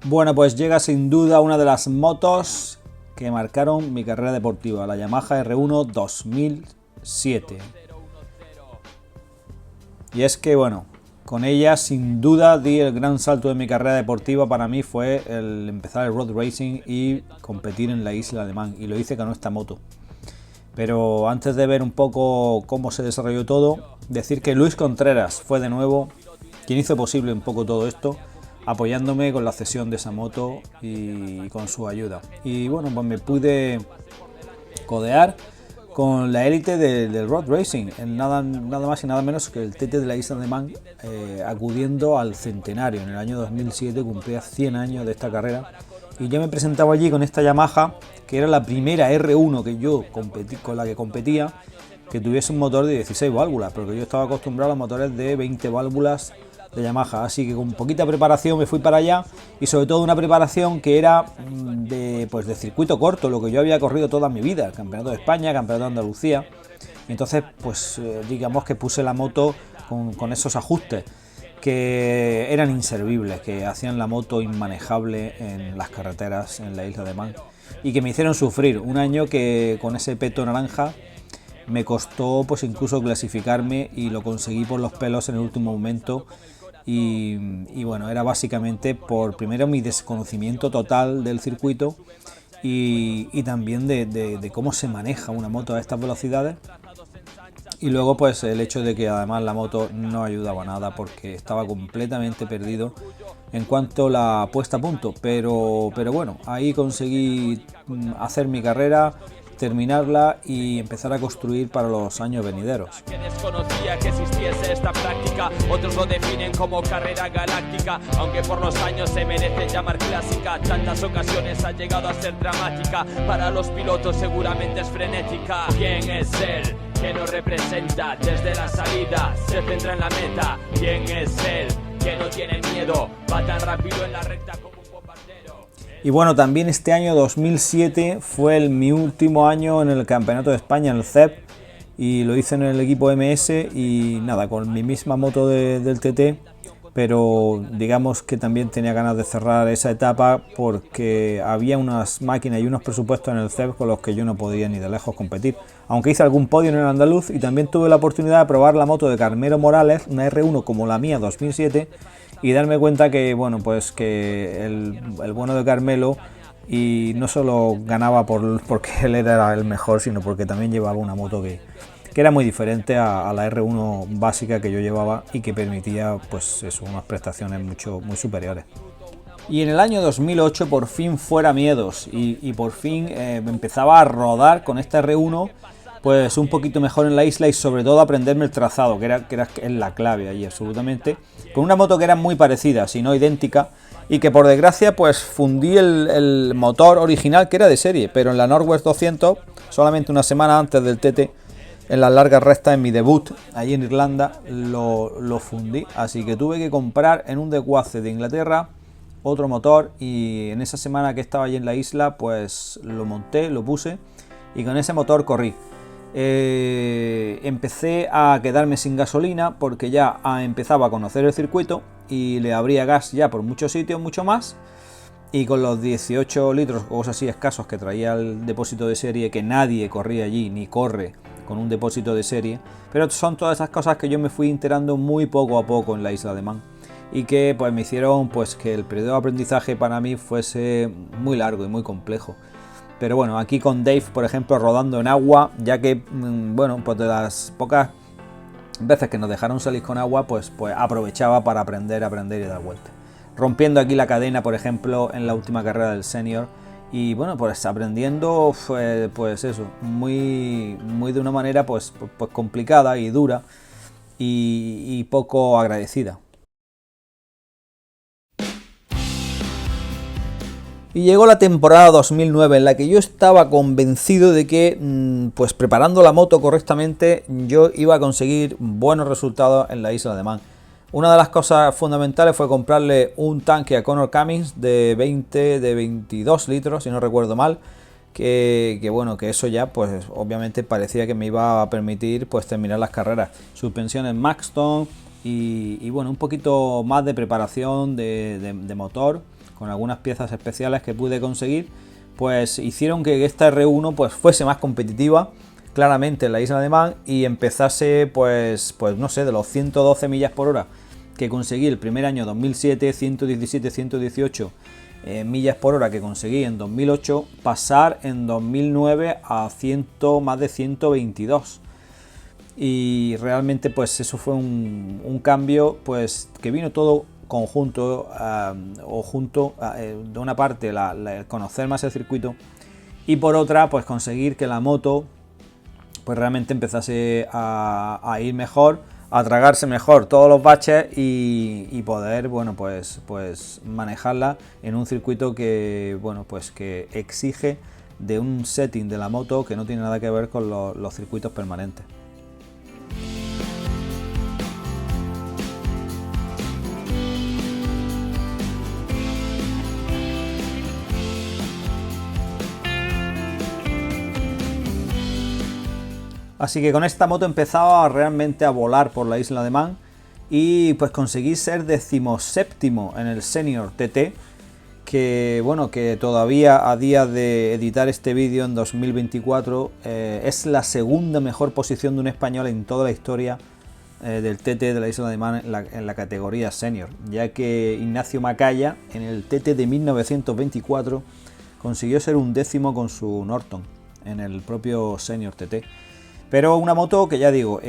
Bueno, pues llega sin duda una de las motos que marcaron mi carrera deportiva, la Yamaha R1 2007. Y es que, bueno, con ella sin duda di el gran salto de mi carrera deportiva. Para mí fue el empezar el road racing y competir en la isla de Man, y lo hice con esta moto. Pero antes de ver un poco cómo se desarrolló todo, decir que Luis Contreras fue de nuevo quien hizo posible un poco todo esto, apoyándome con la cesión de esa moto y con su ayuda. Y bueno, pues me pude codear con la élite del road racing, en nada más y nada menos que el TT de la isla de Man, acudiendo al centenario. En el año 2007 cumplía 100 años de esta carrera y yo me presentaba allí con esta Yamaha, que era la primera R1 que yo con la que competía, que tuviese un motor de 16 válvulas, porque yo estaba acostumbrado a los motores de 20 válvulas de Yamaha, así que con poquita preparación me fui para allá, y sobre todo una preparación que era de circuito corto, lo que yo había corrido toda mi vida, campeonato de España, campeonato de Andalucía. Y entonces digamos que puse la moto con esos ajustes que eran inservibles, que hacían la moto inmanejable en las carreteras en la isla de Man, y que me hicieron sufrir un año que con ese peto naranja me costó pues incluso clasificarme, y lo conseguí por los pelos en el último momento. Y bueno, era básicamente por primero mi desconocimiento total del circuito y también de cómo se maneja una moto a estas velocidades, y luego pues el hecho de que además la moto no ayudaba nada porque estaba completamente perdido en cuanto a la puesta a punto, pero bueno, ahí conseguí hacer mi carrera, terminarla y empezar a construir para los años venideros. Que desconocía que existiese esta práctica, otros lo definen como carrera galáctica, aunque por los años se merece llamar clásica. Tantas ocasiones ha llegado a ser dramática, para los pilotos seguramente es frenética. ¿Quién es él que nos representa desde la salida? Se centra en la meta. ¿Quién es él que no tiene miedo? Va tan rápido en la recta como un bombardero. Y bueno, también este año 2007 fue mi último año en el Campeonato de España, en el CEP, y lo hice en el equipo MS, y nada, con mi misma moto del TT, pero digamos que también tenía ganas de cerrar esa etapa porque había unas máquinas y unos presupuestos en el CEP con los que yo no podía ni de lejos competir, aunque hice algún podio en el andaluz, y también tuve la oportunidad de probar la moto de Carmelo Morales, una R1 como la mía 2007, y darme cuenta que bueno, pues que el bueno de Carmelo, y no solo ganaba porque él era el mejor, sino porque también llevaba una moto que era muy diferente a la R1 básica que yo llevaba, y que permitía pues eso, unas prestaciones muy superiores. Y en el año 2008 por fin fuera miedos, y por fin empezaba a rodar con esta R1 pues un poquito mejor en la isla, y sobre todo aprenderme el trazado, que es la clave ahí absolutamente, con una moto que era muy parecida, si no idéntica, y que por desgracia pues fundí el motor original, que era de serie, pero en la Northwest 200, solamente una semana antes del TT, en las largas rectas, en mi debut allí en Irlanda, lo fundí, así que tuve que comprar en un desguace de Inglaterra otro motor, y en esa semana que estaba allí en la isla pues lo monté, lo puse, y con ese motor corrí. Empecé a quedarme sin gasolina porque ya empezaba a conocer el circuito y le abría gas ya por muchos sitios, mucho más, y con los 18 litros o cosas así escasos que traía el depósito de serie, que nadie corría allí ni corre con un depósito de serie, pero son todas esas cosas que yo me fui enterando muy poco a poco en la isla de Man, y que pues me hicieron pues que el periodo de aprendizaje para mí fuese muy largo y muy complejo. Pero bueno, aquí con Dave, por ejemplo, rodando en agua, ya que, bueno, pues de las pocas veces que nos dejaron salir con agua, pues aprovechaba para aprender y dar vueltas. Rompiendo aquí la cadena, por ejemplo, en la última carrera del senior, y bueno, pues aprendiendo, pues eso, muy de una manera pues complicada y dura, y poco agradecida. Y llegó la temporada 2009, en la que yo estaba convencido de que, pues preparando la moto correctamente, yo iba a conseguir buenos resultados en la isla de Man. Una de las cosas fundamentales fue comprarle un tanque a Connor Cummins de 22 litros, si no recuerdo mal, que bueno, que eso ya pues obviamente parecía que me iba a permitir pues terminar las carreras. Suspensiones Maxton y bueno, un poquito más de preparación de motor, con algunas piezas especiales que pude conseguir, pues hicieron que esta R1 pues fuese más competitiva claramente en la isla de Man y empezase pues no sé, de los 112 millas por hora que conseguí el primer año 2007, 117, 118 millas por hora que conseguí en 2008, pasar en 2009 a más de 122. Y realmente pues eso fue un cambio pues que vino todo conjunto de una parte el conocer más el circuito y por otra pues conseguir que la moto pues realmente empezase a ir mejor, a tragarse mejor todos los baches y poder bueno pues manejarla en un circuito que bueno pues que exige de un setting de la moto que no tiene nada que ver con los circuitos permanentes. Así que con esta moto empezaba realmente a volar por la isla de Man y pues conseguí ser 17º en el Senior TT, que bueno, que todavía a día de editar este vídeo en 2024 es la segunda mejor posición de un español en toda la historia del TT de la isla de Man en la categoría Senior, ya que Ignacio Macaya en el TT de 1924 consiguió ser 11º con su Norton en el propio Senior TT. Pero una moto que ya digo,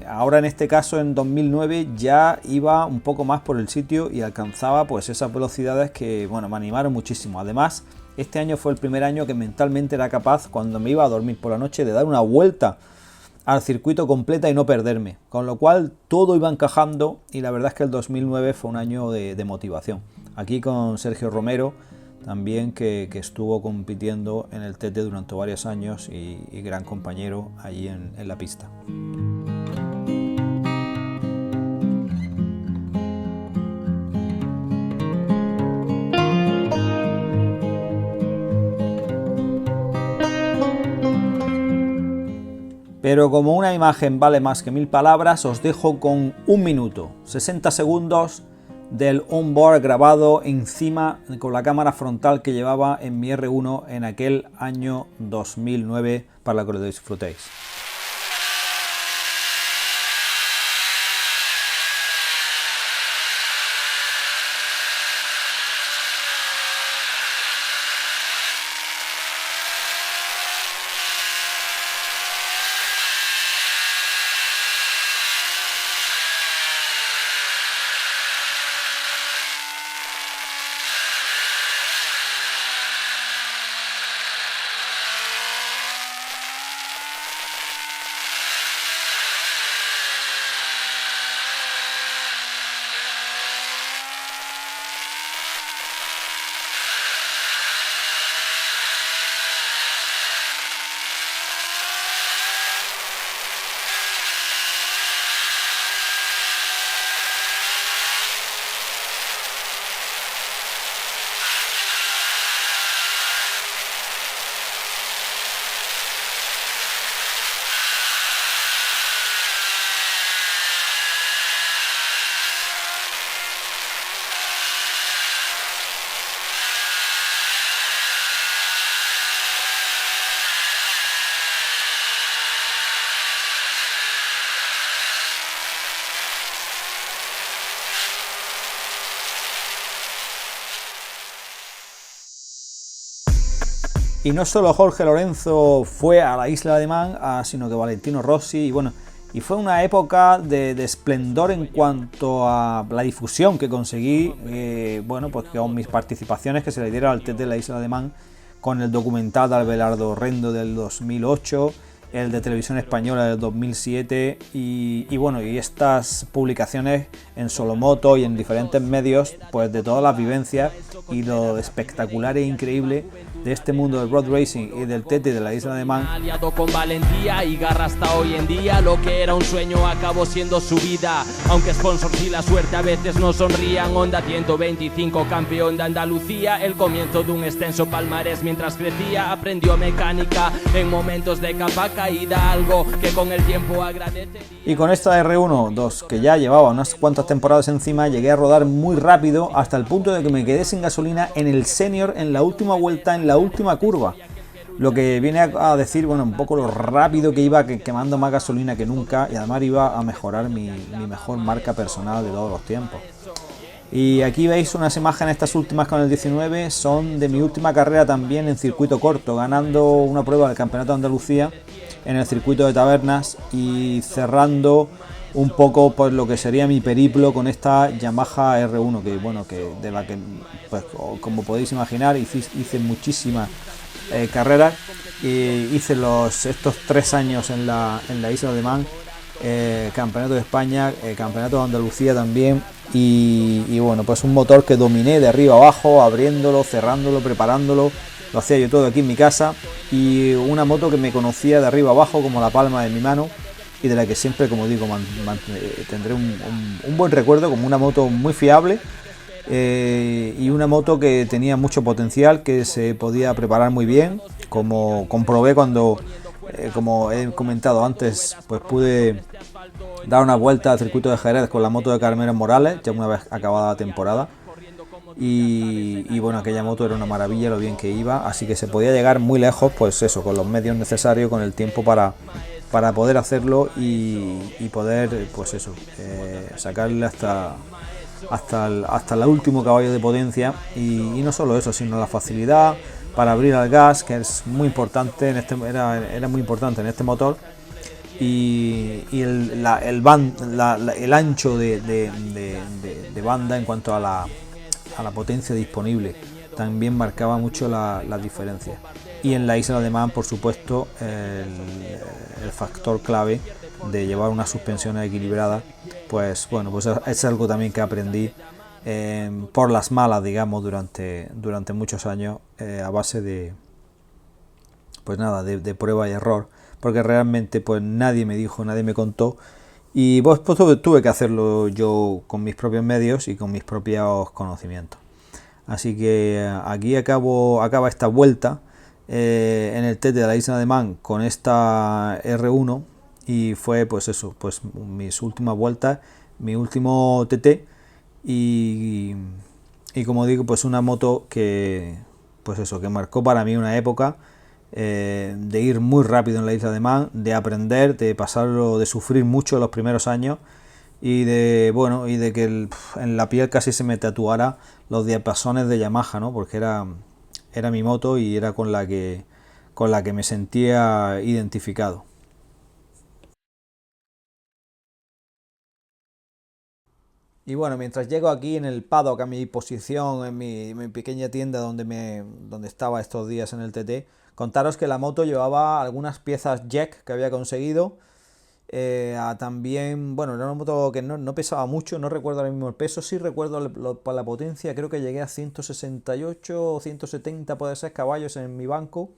ahora en este caso en 2009 ya iba un poco más por el sitio y alcanzaba pues esas velocidades que bueno, me animaron muchísimo. Además, este año fue el primer año que mentalmente era capaz, cuando me iba a dormir por la noche, de dar una vuelta al circuito completa y no perderme. Con lo cual todo iba encajando y la verdad es que el 2009 fue un año de motivación. Aquí con Sergio Romero, también que estuvo compitiendo en el TT durante varios años y gran compañero allí en la pista. Pero como una imagen vale más que 1000 palabras, os dejo con 1 minuto, 60 segundos del onboard grabado encima con la cámara frontal que llevaba en mi R1 en aquel año 2009 para que lo disfrutéis. Y no solo Jorge Lorenzo fue a la isla de Man, sino que Valentino Rossi, y fue una época de esplendor en cuanto a la difusión que conseguí, pues con mis participaciones que se le dieron al TT de la isla de Man, con el documental de Abelardo Rendo del 2008, el de Televisión Española del 2007 y estas publicaciones en Solomoto y en diferentes medios, pues de todas las vivencias y lo espectacular e increíble de este mundo del road racing y del TT de la isla de Man. Aliado con valentía y garra hasta hoy en día, lo que era un sueño acabó siendo su vida. Aunque sponsors y la suerte a veces no sonrían, Honda 125 campeón de Andalucía, el comienzo de un extenso palmarés mientras crecía, aprendió mecánica en momentos de capa caída, algo que con el tiempo agradecería. Y con esta R1-2, que ya llevaba unas cuantas temporadas encima, llegué a rodar muy rápido hasta el punto de que me quedé sin gasolina en el senior en la última vuelta, en la última curva. Lo que viene a decir, bueno, un poco lo rápido que iba, quemando más gasolina que nunca, y además iba a mejorar mi mejor marca personal de todos los tiempos. Y aquí veis unas imágenes, estas últimas con el 19, son de mi última carrera también en circuito corto, ganando una prueba del Campeonato de Andalucía en el circuito de Tabernas y cerrando un poco pues lo que sería mi periplo con esta Yamaha R1, que bueno, que de la que pues como podéis imaginar hice muchísimas carreras. Hice estos 3 años en la Isla de Man, Campeonato de España, Campeonato de Andalucía también, y bueno, pues un motor que dominé de arriba abajo, abriéndolo, cerrándolo, preparándolo, lo hacía yo todo aquí en mi casa, y una moto que me conocía de arriba abajo como la palma de mi mano, y de la que siempre, como digo, tendré un buen recuerdo, como una moto muy fiable, y una moto que tenía mucho potencial, que se podía preparar muy bien, como comprobé cuando, como he comentado antes, pues pude dar una vuelta al circuito de Jerez con la moto de Carmelo Morales, ya una vez acabada la temporada. Y bueno, aquella moto era una maravilla lo bien que iba, así que se podía llegar muy lejos, pues eso, con los medios necesarios, con el tiempo para poder hacerlo y poder, pues eso, sacarle hasta el último caballo de potencia, y no solo eso, sino la facilidad para abrir al gas, que es muy importante era muy importante en este motor, y el ancho de banda en cuanto a la potencia disponible también marcaba mucho la diferencia. Y en la Isla de Man, por supuesto, el factor clave de llevar una suspensión equilibrada, pues bueno, pues es algo también que aprendí por las malas, digamos, durante muchos años, a base de pues nada, de prueba y error, porque realmente pues nadie me dijo, nadie me contó, y pues tuve que hacerlo yo con mis propios medios y con mis propios conocimientos. Así que aquí acaba esta vuelta en el TT de la Isla de Man con esta R1, y fue pues eso, pues mis últimas vueltas, mi último TT, y como digo, pues una moto que pues eso, que marcó para mí una época, de ir muy rápido en la Isla de Man, de aprender, de pasarlo, de sufrir mucho los primeros años, y de que en la piel casi se me tatuara los diapasones de Yamaha, ¿no? Porque era mi moto y era con la que me sentía identificado. Y bueno, mientras llego aquí en el paddock a mi posición, en mi pequeña tienda donde estaba estos días en el TT, contaros que la moto llevaba algunas piezas jack que había conseguido. También, bueno, era una moto que no pesaba mucho, no recuerdo ahora mismo el peso, sí recuerdo la potencia, creo que llegué a 168 o 170 puede ser caballos en mi banco.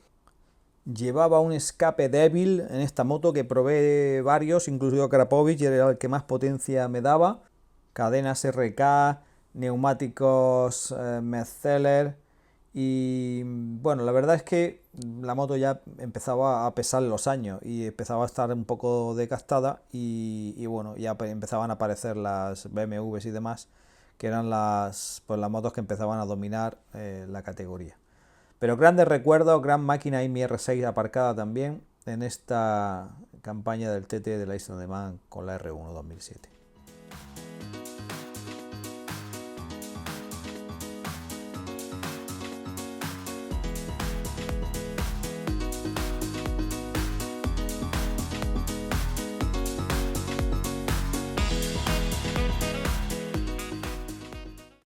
Llevaba un escape débil en esta moto que probé varios, incluso Krapovic, y era el que más potencia me daba. Cadenas RK, neumáticos Metzeler, y bueno, la verdad es que la moto ya empezaba a pesar los años y empezaba a estar un poco desgastada, y bueno, ya empezaban a aparecer las BMWs y demás, que eran las motos que empezaban a dominar la categoría. Pero grandes recuerdos, gran máquina, y mi R6 aparcada también en esta campaña del TT de la Isla de Man con la R1 2007.